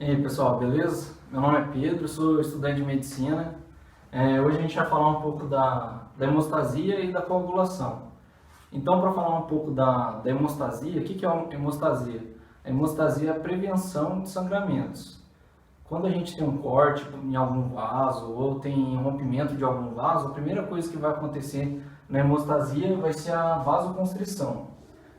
E aí pessoal, beleza? Meu nome é Pedro, sou estudante de medicina. Hoje a gente vai falar um pouco da hemostasia e da coagulação. Então, para falar um pouco da hemostasia, o que é a hemostasia? A hemostasia é a prevenção de sangramentos. Quando a gente tem um corte em algum vaso ou tem rompimento de algum vaso, a primeira coisa que vai acontecer na hemostasia vai ser a vasoconstrição.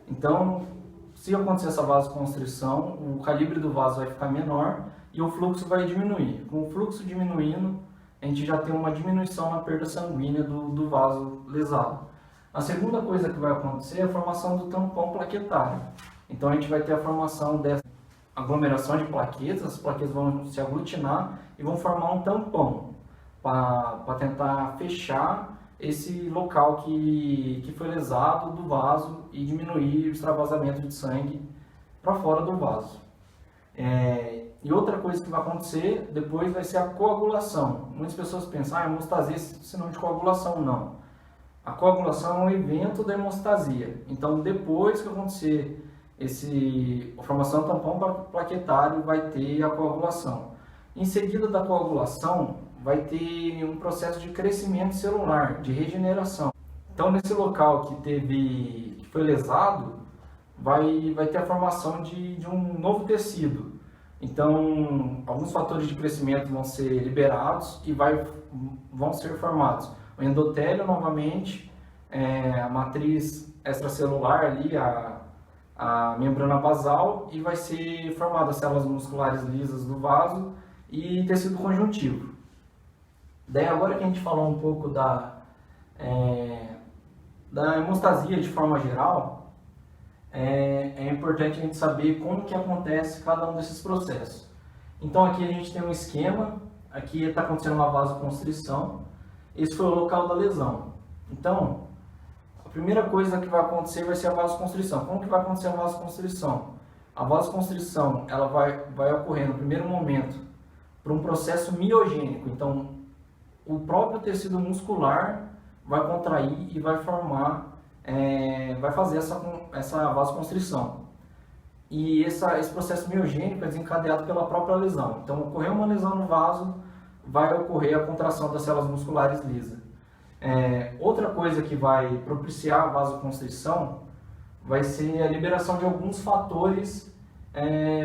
Então, se acontecer essa vasoconstrição, o calibre do vaso vai ficar menor e o fluxo vai diminuir. Com o fluxo diminuindo, a gente já tem uma diminuição na perda sanguínea do vaso lesado. A segunda coisa que vai acontecer é a formação do tampão plaquetário. Então, a gente vai ter a formação dessa aglomeração de plaquetas, as plaquetas vão se aglutinar e vão formar um tampão para tentar fechar esse local que foi lesado do vaso e diminuir o extravasamento de sangue para fora do vaso. E outra coisa que vai acontecer depois vai ser a coagulação. Muitas pessoas pensam, hemostasia é sinônimo de coagulação. Não. A coagulação é um evento da hemostasia. Então, depois que acontecer a formação do tampão plaquetário, vai ter a coagulação. Em seguida da coagulação, vai ter um processo de crescimento celular, de regeneração. Então, nesse local que foi lesado, vai ter a formação de um novo tecido. Então, alguns fatores de crescimento vão ser liberados e vão ser formados o endotélio novamente, a matriz extracelular ali, a membrana basal, e vai ser formada as células musculares lisas do vaso e tecido conjuntivo. Daí agora que a gente falou um pouco da hemostasia de forma geral, é importante a gente saber como que acontece cada um desses processos. Então aqui a gente tem um esquema, aqui está acontecendo uma vasoconstrição, esse foi o local da lesão. Então, a primeira coisa que vai acontecer vai ser a vasoconstrição. Como que vai acontecer a vasoconstrição? A vasoconstrição ela vai ocorrer no primeiro momento por um processo miogênico. Então, o próprio tecido muscular vai contrair e vai formar, vai fazer essa vasoconstrição. E esse processo miogênico é desencadeado pela própria lesão. Então, ocorreu uma lesão no vaso, vai ocorrer a contração das células musculares lisas. Outra coisa que vai propiciar a vasoconstrição vai ser a liberação de alguns fatores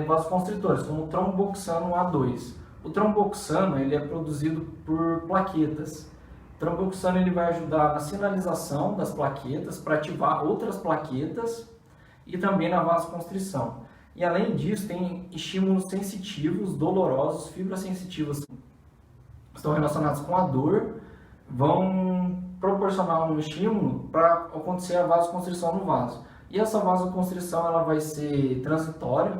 vasoconstritores, como o tromboxano A2. O tromboxano ele é produzido por plaquetas. O tromboxano ele vai ajudar na sinalização das plaquetas para ativar outras plaquetas e também na vasoconstrição. E além disso, tem estímulos sensitivos, dolorosos, fibras sensitivas que estão relacionados com a dor, vão proporcionar um estímulo para acontecer a vasoconstrição no vaso. E essa vasoconstrição ela vai ser transitória,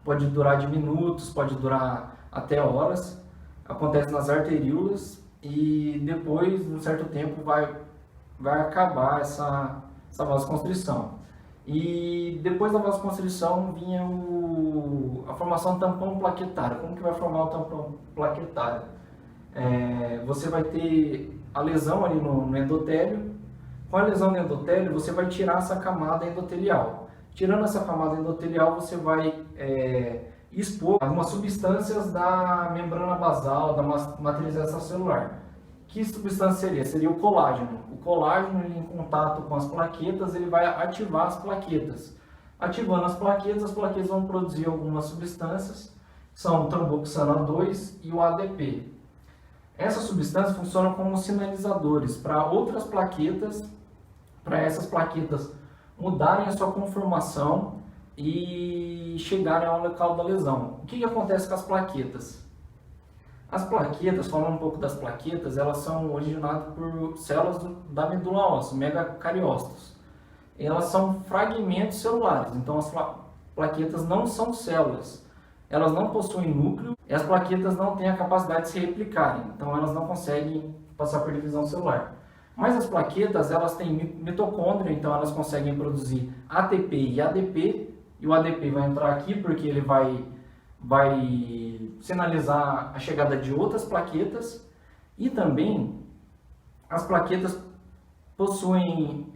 pode durar de minutos, pode durar até horas, acontece nas arteríolas e depois, de um certo tempo, vai acabar essa vasoconstrição. E depois da vasoconstrição vinha a formação do tampão plaquetário. Como que vai formar o tampão plaquetário? Você vai ter a lesão ali no endotélio. Com a lesão no endotélio, você vai tirar essa camada endotelial. Tirando essa camada endotelial, você vai expor algumas substâncias da membrana basal, da matriz extracelular. Que substância seria? Seria o colágeno. O colágeno, ele, em contato com as plaquetas, ele vai ativar as plaquetas. Ativando as plaquetas vão produzir algumas substâncias, que são o tromboxano A2 e o ADP. Essas substâncias funcionam como sinalizadores para outras plaquetas, para essas plaquetas mudarem a sua conformação e chegarem ao local da lesão. O que acontece com as plaquetas? As plaquetas, falando um pouco das plaquetas, elas são originadas por células da medula óssea, megacariócitos. Elas são fragmentos celulares, então as plaquetas não são células. Elas não possuem núcleo e as plaquetas não têm a capacidade de se replicarem, então elas não conseguem passar por divisão celular. Mas as plaquetas, elas têm mitocôndria, então elas conseguem produzir ATP e ADP, e o ADP vai entrar aqui porque ele vai sinalizar a chegada de outras plaquetas, e também as plaquetas possuem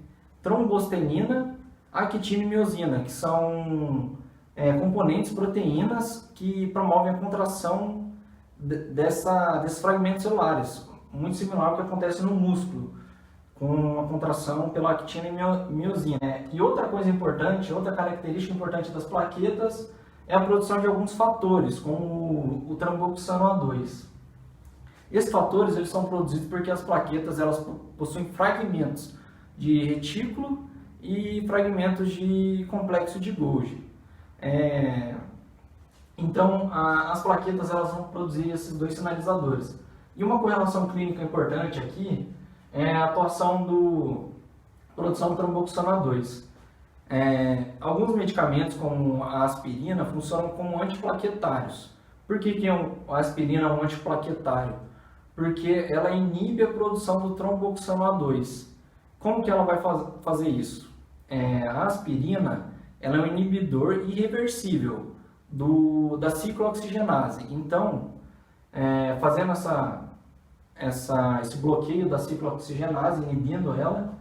trombostenina, actina e miosina, que são componentes, proteínas que promovem a contração desses fragmentos celulares, muito similar ao que acontece no músculo, com a contração pela actina e miosina. E outra coisa importante, outra característica importante das plaquetas é a produção de alguns fatores, como o tromboxano A2. Esses fatores eles são produzidos porque as plaquetas elas possuem fragmentos de retículo e fragmentos de complexo de Golgi. Então, as plaquetas elas vão produzir esses dois sinalizadores. E uma correlação clínica importante aqui é a atuação produção do tromboxano A2. Alguns medicamentos, como a aspirina, funcionam como antiplaquetários. Por que a aspirina é um antiplaquetário? Porque ela inibe a produção do tromboxano A2. Como que ela vai fazer isso? A aspirina ela é um inibidor irreversível da ciclooxigenase. Então, fazendo esse bloqueio da ciclooxigenase, inibindo ela,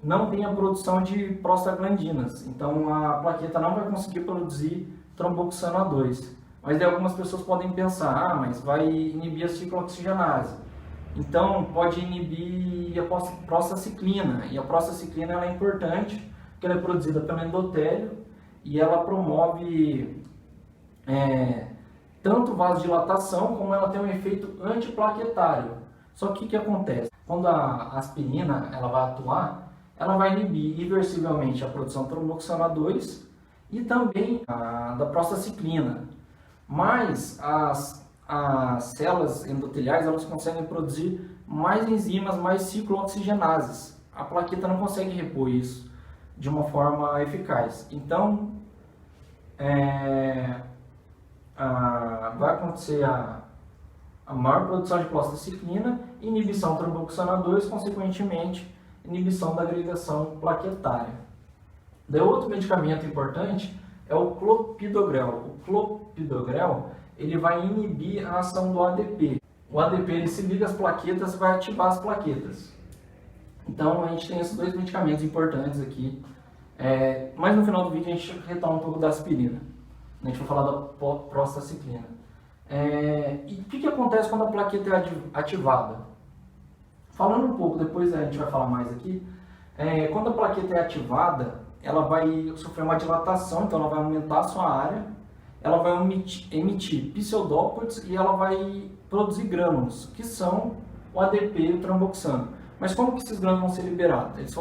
não tem a produção de prostaglandinas. Então, a plaqueta não vai conseguir produzir tromboxano A2. Mas daí algumas pessoas podem pensar, mas vai inibir a ciclooxigenase. Então, pode inibir a prostaciclina. E a prostaciclina ela é importante, porque ela é produzida pelo endotélio e ela promove tanto vasodilatação, como ela tem um efeito antiplaquetário. Só que o que acontece? Quando a aspirina ela vai atuar, ela vai inibir irreversivelmente a produção de tromboxano A2 e também a da prostaciclina. Mas as células endoteliais elas conseguem produzir mais enzimas, mais ciclooxigenases. A plaqueta não consegue repor isso de uma forma eficaz. Então, vai acontecer a maior produção de prostaciclina, inibição do tromboxano A2, consequentemente, inibição da agregação plaquetária. Daí, outro medicamento importante é o clopidogrel. O clopidogrel ele vai inibir a ação do ADP. O ADP ele se liga às plaquetas e vai ativar as plaquetas. Então, a gente tem esses dois medicamentos importantes aqui. Mas no final do vídeo a gente retoma um pouco da aspirina. A gente vai falar da prostaciclina. E o que acontece quando a plaqueta é ativada? Falando um pouco, depois a gente vai falar mais aqui. Quando a plaqueta é ativada, ela vai sofrer uma dilatação, então ela vai aumentar a sua área, ela vai emitir pseudópodes e ela vai produzir grânulos, que são o ADP e o tromboxano. Mas como que esses grânulos vão ser liberados? Eles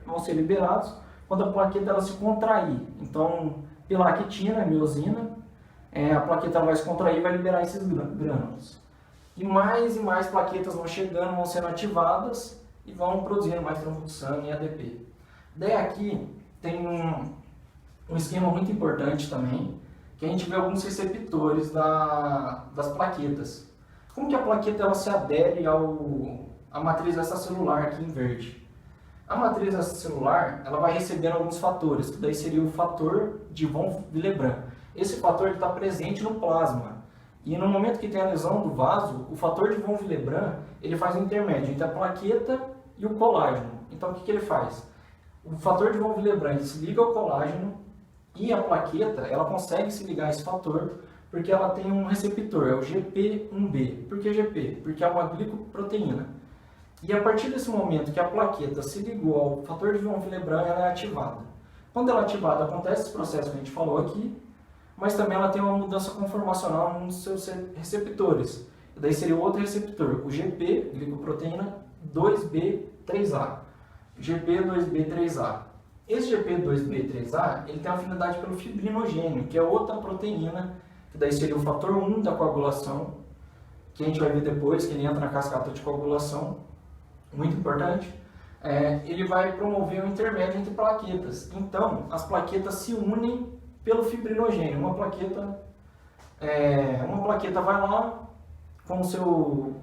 vão ser liberados quando a plaqueta ela se contrair. Então, pela actina, miosina, a plaqueta ela vai se contrair e vai liberar esses grânulos. E mais plaquetas vão chegando, vão sendo ativadas e vão produzindo mais tromboxano e ADP. Daí aqui tem um esquema muito importante também, que a gente vê alguns receptores das plaquetas. Como que a plaqueta ela se adere à matriz extracelular aqui em verde? A matriz extracelular ela vai recebendo alguns fatores, que daí seria o fator de von Willebrand. Esse fator está presente no plasma. E no momento que tem a lesão do vaso, o fator de von Willebrand ele faz um intermédio entre a plaqueta e o colágeno. Então o que ele faz? O fator de von Willebrand se liga ao colágeno e a plaqueta ela consegue se ligar a esse fator porque ela tem um receptor, é o GP1B. Por que GP? Porque é uma glicoproteína. E a partir desse momento que a plaqueta se ligou ao fator de von Willebrand, ela é ativada. Quando ela é ativada, acontece esse processo que a gente falou aqui, mas também ela tem uma mudança conformacional nos seus receptores. E daí seria outro receptor, o GP, glicoproteína 2B3A. GP2B3A. Esse GP2B3A ele tem afinidade pelo fibrinogênio, que é outra proteína, que daí seria o fator 1 da coagulação, que a gente vai ver depois, que ele entra na cascata de coagulação, muito importante. Ele vai promover um intermédio entre plaquetas. Então, as plaquetas se unem pelo fibrinogênio. Uma plaqueta vai lá com o seu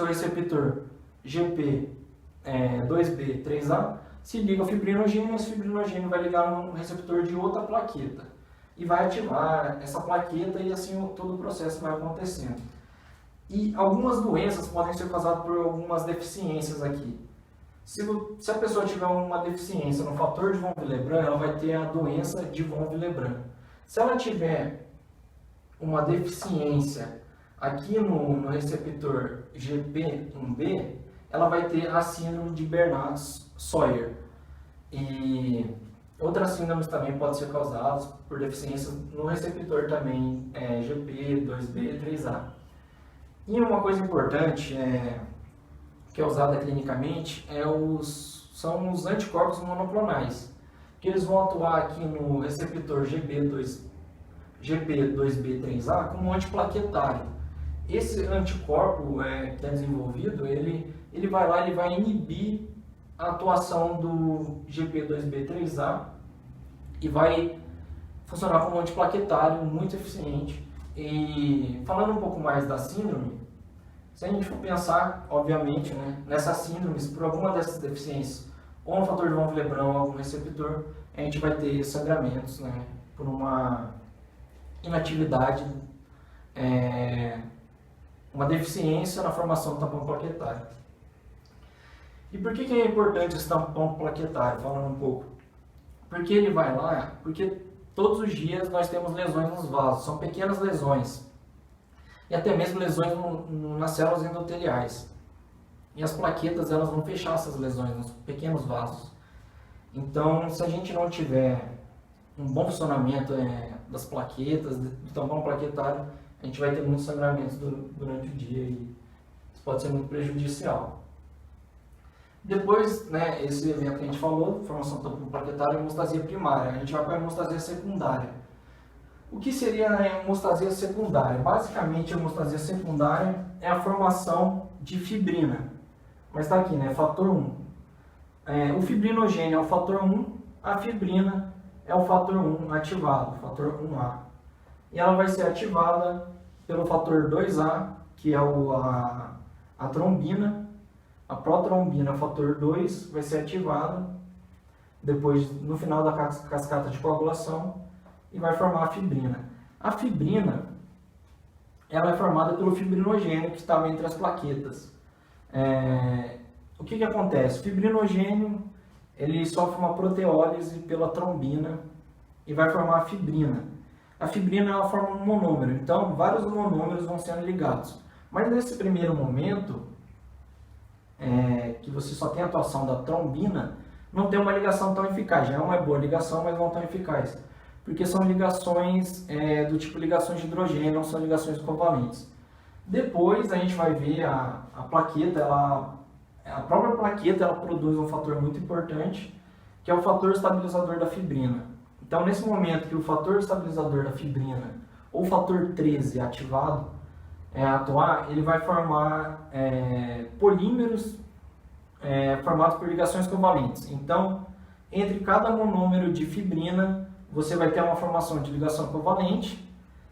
receptor GP2B3A, se liga ao fibrinogênio, e esse fibrinogênio vai ligar no receptor de outra plaqueta e vai ativar essa plaqueta e assim todo o processo vai acontecendo. E algumas doenças podem ser causadas por algumas deficiências aqui. Se a pessoa tiver uma deficiência no fator de von Willebrand, ela vai ter a doença de von Willebrand. Se ela tiver uma deficiência aqui no receptor GP1B, ela vai ter a síndrome de Bernard-Sawyer. E outras síndromes também podem ser causadas por deficiências no receptor também GP, 2B, 3A. E uma coisa importante que é usada clinicamente são os anticorpos monoclonais, que eles vão atuar aqui no receptor GP2B3A como antiplaquetário. Esse anticorpo que é desenvolvido, ele vai lá, ele vai inibir a atuação do GP2B3A e vai funcionar como antiplaquetário muito eficiente. E falando um pouco mais da síndrome, se a gente for pensar, obviamente, né, nessas síndromes, por alguma dessas deficiências, ou no fator de von Willebrand ou algum receptor, a gente vai ter sangramentos, né, por uma inatividade, uma deficiência na formação do tampão plaquetário. E por que é importante esse tampão plaquetário, falando um pouco? Porque ele vai lá, porque todos os dias nós temos lesões nos vasos, são pequenas lesões, e até mesmo lesões nas células endoteliais. E as plaquetas, elas vão fechar essas lesões nos pequenos vasos. Então, se a gente não tiver um bom funcionamento das plaquetas, do tampão plaquetário, a gente vai ter muitos sangramentos durante o dia e isso pode ser muito prejudicial. Depois, né, esse evento que a gente falou, formação do tampão plaquetário, hemostasia primária. A gente vai para a hemostasia secundária. O que seria a hemostasia secundária? Basicamente, a hemostasia secundária é a formação de fibrina. Mas está aqui, né? Fator 1. O fibrinogênio é o fator 1, a fibrina é o fator 1 ativado, fator 1A. E ela vai ser ativada pelo fator 2A, que é a trombina. A protrombina, fator 2, vai ser ativada depois, no final da cascata de coagulação, e vai formar a fibrina. A fibrina, ela é formada pelo fibrinogênio que estava entre as plaquetas. O que acontece? O fibrinogênio, ele sofre uma proteólise pela trombina e vai formar a fibrina. A fibrina, ela forma um monômero, então vários monômeros vão sendo ligados. Mas nesse primeiro momento, que você só tem a atuação da trombina, não tem uma ligação tão eficaz. Já é uma boa ligação, mas não tão eficaz. Porque são ligações do tipo ligações de hidrogênio, não são ligações covalentes. Depois a gente vai ver a plaqueta, a própria plaqueta, ela produz um fator muito importante, que é o fator estabilizador da fibrina. Então, nesse momento que o fator estabilizador da fibrina, ou o fator 13 ativado, atuar, ele vai formar polímeros formados por ligações covalentes. Então, entre cada monômero de fibrina, você vai ter uma formação de ligação covalente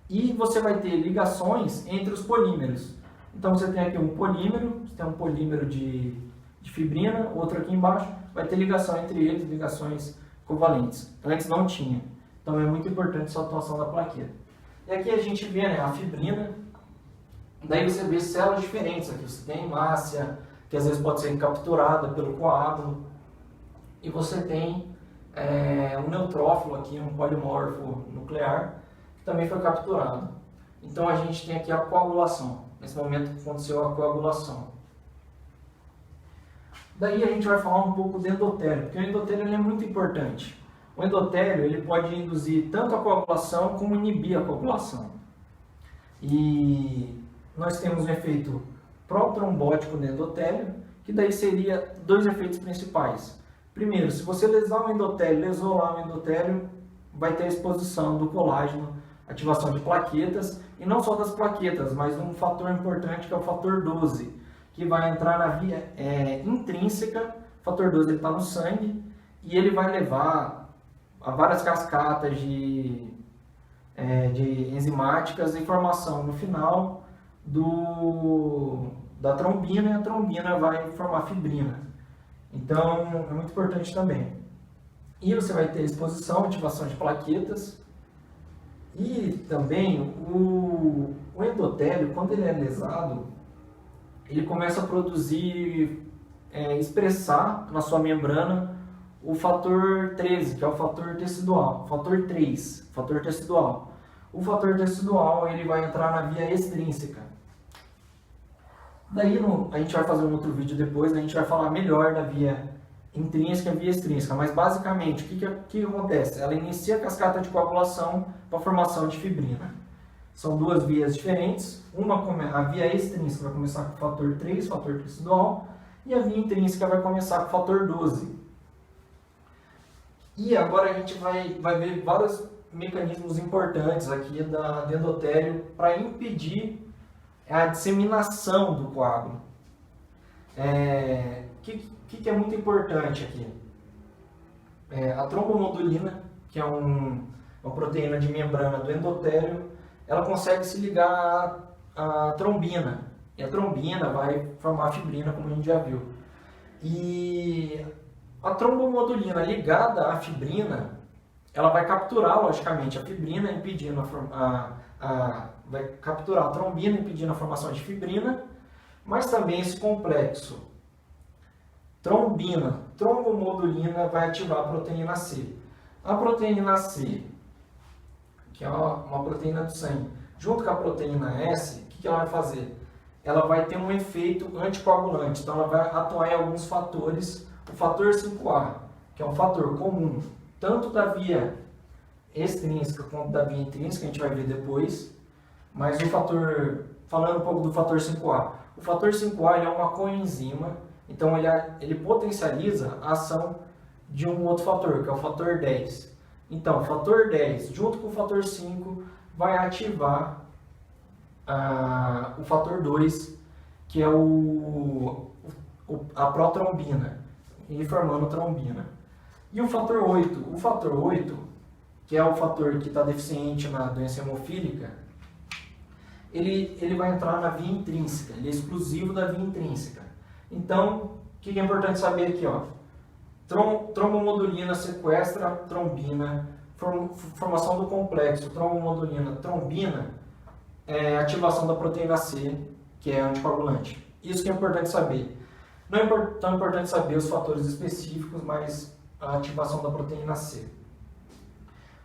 e você vai ter ligações entre os polímeros. Então, você tem aqui um polímero, você tem um polímero de fibrina, outro aqui embaixo, vai ter ligação entre eles, ligações covalentes. Antes não tinha. Então, é muito importante essa atuação da plaqueta. E aqui a gente vê, né, a fibrina. Daí você vê células diferentes. Aqui você tem hemácia, que às vezes pode ser capturada pelo coágulo. E você tem um neutrófilo aqui, um polimorfo nuclear, que também foi capturado. Então a gente tem aqui a coagulação. Nesse momento aconteceu a coagulação. Daí a gente vai falar um pouco do endotélio, porque o endotélio ele é muito importante. O endotélio ele pode induzir tanto a coagulação como inibir a coagulação. E nós temos um efeito protrombótico no endotélio, que daí seria dois efeitos principais. Primeiro, se você lesar o endotélio, lesolar o endotélio, vai ter a exposição do colágeno, ativação de plaquetas, e não só das plaquetas, mas um fator importante que é o fator 12, que vai entrar na via intrínseca. O fator 12 está no sangue, e ele vai levar a várias cascatas de enzimáticas e formação no final da trombina, e a trombina vai formar fibrina. Então, é muito importante também. E você vai ter exposição, ativação de plaquetas. E também o endotélio, quando ele é lesado, ele começa a produzir, expressar na sua membrana o fator 13, que é o fator tecidual, fator 3, fator tecidual. O fator tecidual ele vai entrar na via extrínseca. Daí a gente vai fazer um outro vídeo depois, a gente vai falar melhor da via intrínseca e via extrínseca, mas basicamente o que acontece? Ela inicia a cascata de coagulação para a formação de fibrina. São duas vias diferentes, a via extrínseca vai começar com o fator 3, fator tecidual, e a via intrínseca vai começar com o fator 12. E agora a gente vai ver vários mecanismos importantes aqui do endotélio para impedir a disseminação do coágulo. Que é muito importante aqui? A trombomodulina, que é uma proteína de membrana do endotélio, ela consegue se ligar à trombina. E a trombina vai formar a fibrina, como a gente já viu. E a trombomodulina ligada à fibrina, ela vai capturar, logicamente, a fibrina, impedindo vai capturar a trombina, impedindo a formação de fibrina, mas também esse complexo trombina, trombomodulina, vai ativar a proteína C. A proteína C, que é uma proteína do sangue, junto com a proteína S, o que ela vai fazer? Ela vai ter um efeito anticoagulante, então ela vai atuar em alguns fatores. O fator 5A, que é um fator comum, tanto da via extrínseca quanto da via intrínseca, a gente vai ver depois, mas falando um pouco do fator 5A, o fator 5A ele é uma coenzima, então ele potencializa a ação de um outro fator, que é o fator 10. Então, o fator 10, junto com o fator 5, vai ativar o fator 2, que é a protrombina, e formando trombina. E o fator 8, que é o fator que está deficiente na doença hemofílica, ele vai entrar na via intrínseca, ele é exclusivo da via intrínseca. Então, o que é importante saber aqui? Trombomodulina sequestra trombina, formação do complexo trombomodulina-trombina, ativação da proteína C, que é anticoagulante. Isso que é importante saber. Não é tão importante saber os fatores específicos, mas a ativação da proteína C.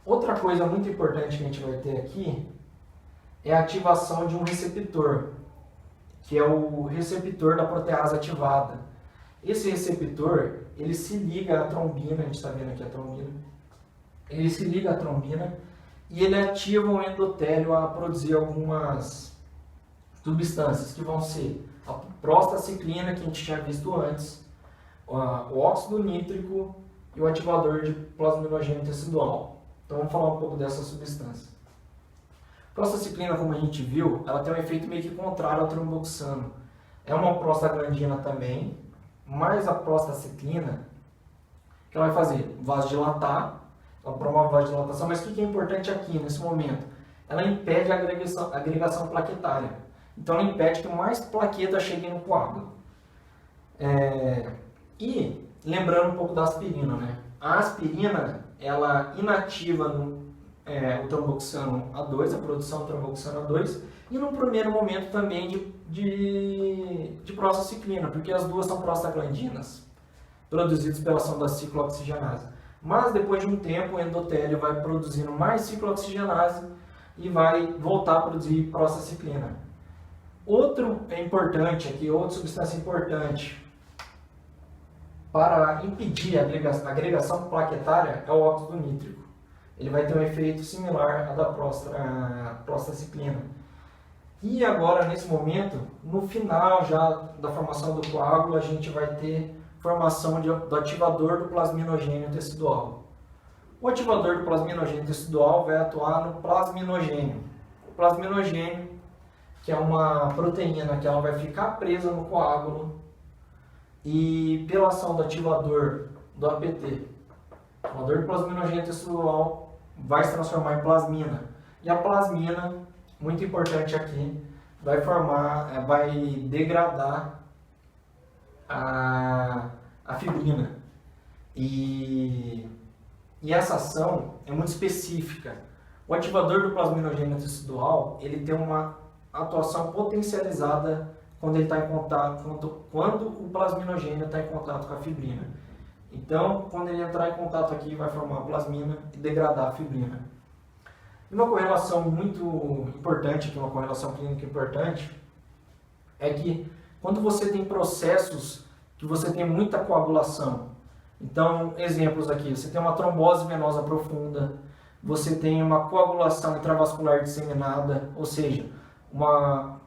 Outra coisa muito importante que a gente vai ter aqui é a ativação de um receptor, que é o receptor da protease ativada. Esse receptor, ele se liga à trombina, a gente está vendo aqui a trombina, ele se liga à trombina e ele ativa o endotélio a produzir algumas substâncias que vão ser a prostaciclina, que a gente tinha visto antes, o óxido nítrico e o ativador de plasminogênio tecidual. Então vamos falar um pouco dessa substância. Prostaciclina, como a gente viu, ela tem um efeito meio que contrário ao tromboxano. É uma prostaglandina também, mas a prostaciclina, o que ela vai fazer? Vasodilatar, ela promove vasodilatação, mas o que é importante aqui, nesse momento? Ela impede a agregação plaquetária. Então ela impede que mais plaquetas cheguem no coágulo. E lembrando um pouco da aspirina, né? A aspirina, ela inativa o tromboxano A2, a produção do tromboxano A2, e no primeiro momento também de prostaciclina, porque as duas são prostaglandinas, produzidas pela ação da ciclooxigenase. Mas depois de um tempo o endotélio vai produzindo mais ciclooxigenase e vai voltar a produzir prostaciclina. Outro importante aqui, outra substância importante para impedir a agregação plaquetária é o óxido nítrico. Ele vai ter um efeito similar ao da prostaciclina. E agora, nesse momento, no final já da formação do coágulo, a gente vai ter formação do ativador do plasminogênio tecidual. O ativador do plasminogênio tecidual vai atuar no plasminogênio. O plasminogênio, que é uma proteína que ela vai ficar presa no coágulo e pela ação do ativador do APT, o ativador do plasminogênio tecidual vai se transformar em plasmina. E a plasmina, muito importante aqui, vai degradar a fibrina. E essa ação é muito específica. O ativador do plasminogênio tecidual, ele tem uma atuação potencializada quando ele está em contato, quando o plasminogênio está em contato com a fibrina. Então, quando ele entrar em contato aqui, vai formar a plasmina e degradar a fibrina. E uma correlação muito importante, que é uma correlação clínica importante, é que quando você tem processos que você tem muita coagulação, então, exemplos aqui, você tem uma trombose venosa profunda, você tem uma coagulação intravascular disseminada, ou seja, uma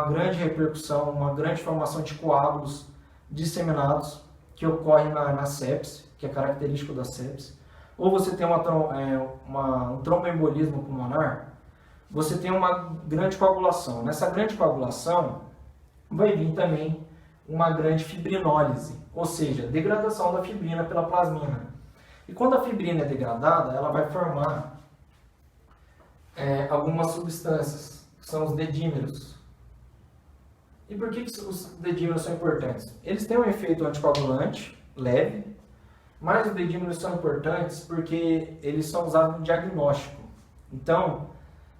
grande repercussão, uma grande formação de coágulos disseminados que ocorre na sepse, que é característico da sepse, ou você tem um tromboembolismo pulmonar, você tem uma grande coagulação. Nessa grande coagulação vai vir também uma grande fibrinólise, ou seja, degradação da fibrina pela plasmina. E quando a fibrina é degradada, ela vai formar algumas substâncias, que são os dedímeros. E por que os dedímeros são importantes? Eles têm um efeito anticoagulante leve, mas os dedímeros são importantes porque eles são usados no diagnóstico. Então,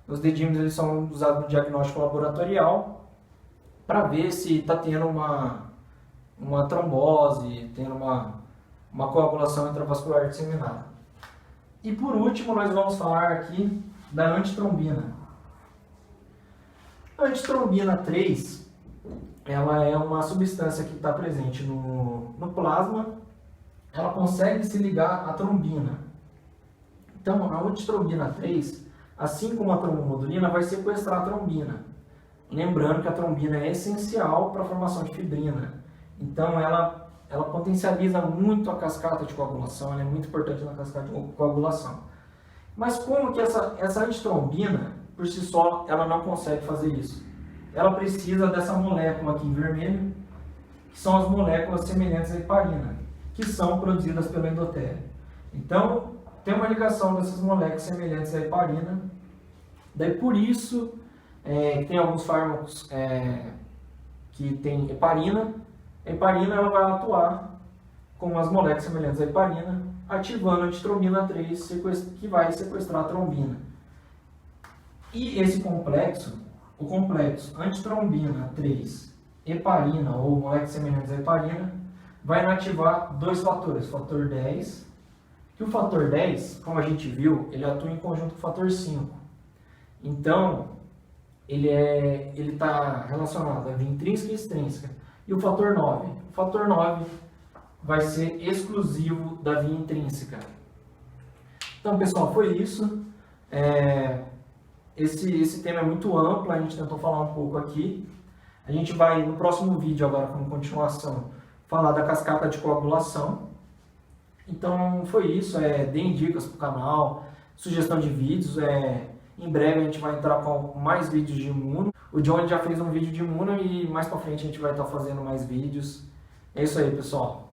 os dedímeros eles são usados no diagnóstico laboratorial para ver se está tendo uma trombose, tendo uma coagulação intravascular disseminada. E por último, nós vamos falar aqui da antitrombina. A antitrombina 3, ela é uma substância que está presente no plasma, ela consegue se ligar à trombina. Então, a antitrombina 3, assim como a trombomodulina, vai sequestrar a trombina. Lembrando que a trombina é essencial para a formação de fibrina. Então, ela potencializa muito a cascata de coagulação, ela é muito importante na cascata de coagulação. Mas como que essa antitrombina, por si só, ela não consegue fazer isso? Ela precisa dessa molécula aqui em vermelho, que são as moléculas semelhantes à heparina, que são produzidas pelo endotélio. Então, tem uma ligação dessas moléculas semelhantes à heparina. Daí, por isso, tem alguns fármacos que tem heparina. A heparina ela vai atuar com as moléculas semelhantes à heparina, ativando a antitrombina 3, que vai sequestrar a trombina. E esse complexo, o complexo antitrombina 3, heparina ou moléculas semelhantes à heparina, vai inativar dois fatores, o fator 10, que o fator 10, como a gente viu, ele atua em conjunto com o fator 5. Então, ele está relacionado à via intrínseca e extrínseca. E o fator 9? O fator 9 vai ser exclusivo da via intrínseca. Então, pessoal, foi isso. Esse tema é muito amplo, a gente tentou falar um pouco aqui. A gente vai, no próximo vídeo, agora como continuação, falar da cascata de coagulação. Então, foi isso. Deem dicas para o canal, sugestão de vídeos. Em breve a gente vai entrar com mais vídeos de imuno. O Johnny já fez um vídeo de imuno e mais para frente a gente vai estar fazendo mais vídeos. É isso aí, pessoal.